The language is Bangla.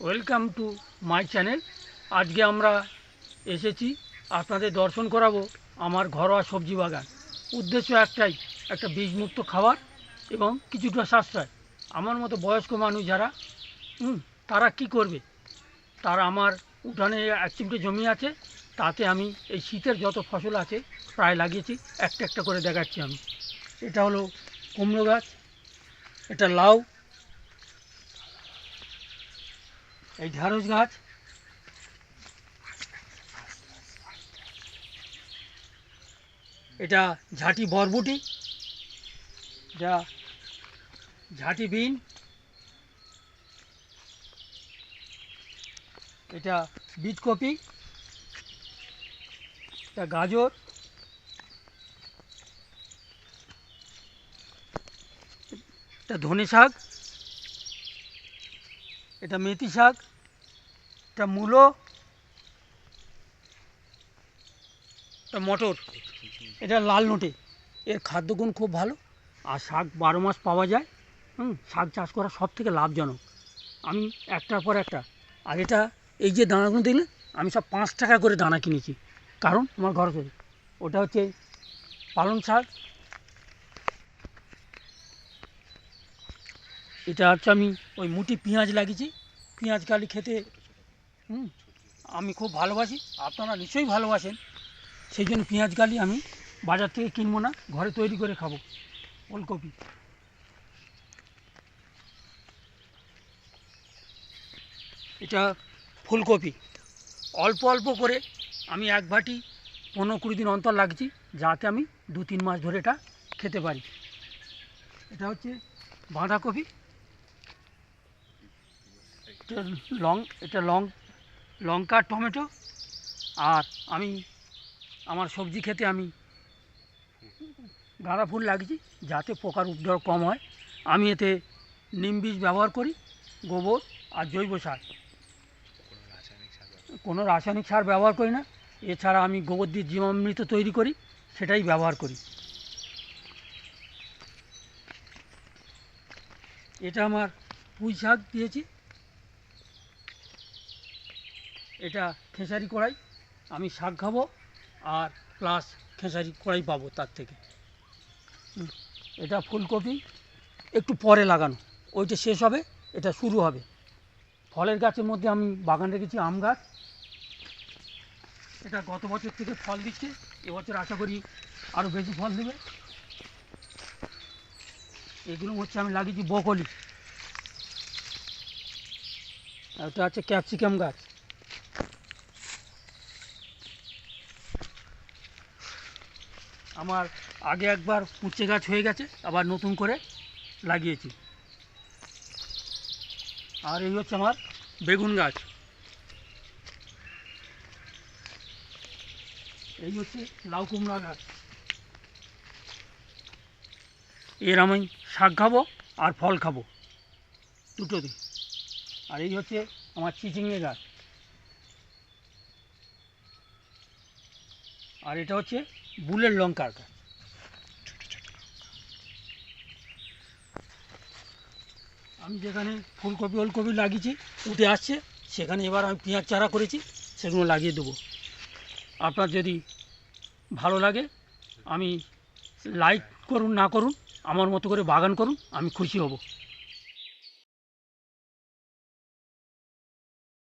Welcome to my channel. আজকে আমরা এসেছি আপনাদের দর্শন করাবো আমার ঘরোয়া সবজি বাগান। উদ্দেশ্য একটাই, একটা বীজমুক্ত খাবার এবং কিছুটা সাশ্রয়। আমার মতো বয়স্ক মানুষ যারা তারা কি করবে, তারা আমার উঠানে এক চিমটে জমি আছে, তাতে আমি এই শীতের যত ফসল আছে প্রায় লাগিয়েছি। একটা একটা করে দেখাচ্ছি আমি। এটা হলো কুমড়ো গাছ, এটা লাউ, এই ঢ্যাঁড়স গাছ, এটা ঝাঁটি বরবটি, যা ঝাঁটি বিন, এটা বীজকপি, এটা গাজর, এটা ধনে শাক, এটা মেথি শাক, এটা মূলো, এটা মটর, এটা লাল নোটে। এর খাদ্যগুণ খুব ভালো, আর শাক 12 মাস পাওয়া যায়। শাক চাষ করা সব থেকে লাভজনক। আমি একটার পর একটা, আর এটা এই যে দানাগুলো দেখলে, আমি সব 5 টাকা করে দানা কিনেছি, কারণ আমার ঘর থেকে। ওটা হচ্ছে পালং শাক, এটা হচ্ছে আমি ওই মুঠি পেঁয়াজ লাগিয়েছি। পেঁয়াজ কালি খেতে আমি খুব ভালোবাসি, আপনারা নিশ্চয়ই ভালোবাসেন। সেই জন্য পেঁয়াজ কালি আমি বাজার থেকে কিনবো না, ঘরে তৈরি করে খাবো। ওলকপি, এটা ফুলকপি। অল্প অল্প করে আমি এক বাটি 15-20 দিন অন্তর লাগছি, যাতে আমি 2-3 মাস ধরে এটা খেতে পারি। এটা হচ্ছে বাঁধাকপি, এটা লঙ্কা, টমেটো। আর আমি আমার সবজি খেতে আমি গাঁদা ফুল লাগিয়েছি, যাতে পোকার উপদ্রব কম হয়। আমি এতে নিম বীজ ব্যবহার করি, গোবর আর জৈব সার। কোনো রাসায়নিক সার ব্যবহার করি না। এছাড়া আমি গোবর দিয়ে জীবামৃত তৈরি করি, সেটাই ব্যবহার করি। এটা আমার পুঁই শাক দিয়েছি, এটা খেসারি কড়াই। আমি শাক খাবো আর প্লাস খেসারি কড়াই পাবো তার থেকে। এটা ফুলকপি, একটু পরে লাগানো, ওইটা শেষ হবে, এটা শুরু হবে। ফলের গাছের মধ্যে আমি বাগান রেখেছি আম গাছ। এটা গত বছর থেকে ফল দিচ্ছে, এবছর আশা করি আরও বেশি ফল দেবে। এগুলো হচ্ছে আমি লাগিয়েছি ব্রকলি, এটা হচ্ছে ক্যাপসিকাম গাছ। আমার আগে একবার উচ্ছে গাছ হয়ে গেছে, আবার নতুন করে লাগিয়েছি। আর এই হচ্ছে আমার বেগুন গাছ। এই হচ্ছে লাউ কুমড়া গাছ। এর আমি শাক খাবো আর ফল খাবো দুটোতে। আর এই হচ্ছে আমার চিচিঙে গাছ। আর এটা হচ্ছে বুলের লঙ্কার গাছ। আমি যেখানে ফুলকপি ওলকপি লাগিয়েছি উঠে আসছে, সেখানে এবার আমি পেঁয়াজ চারা করেছি, সেগুলো লাগিয়ে দেবো। আপনার যদি ভালো লাগে, আমি লাইক করুন না করুন, আমার মতো করে বাগান করুন, আমি খুশি হব।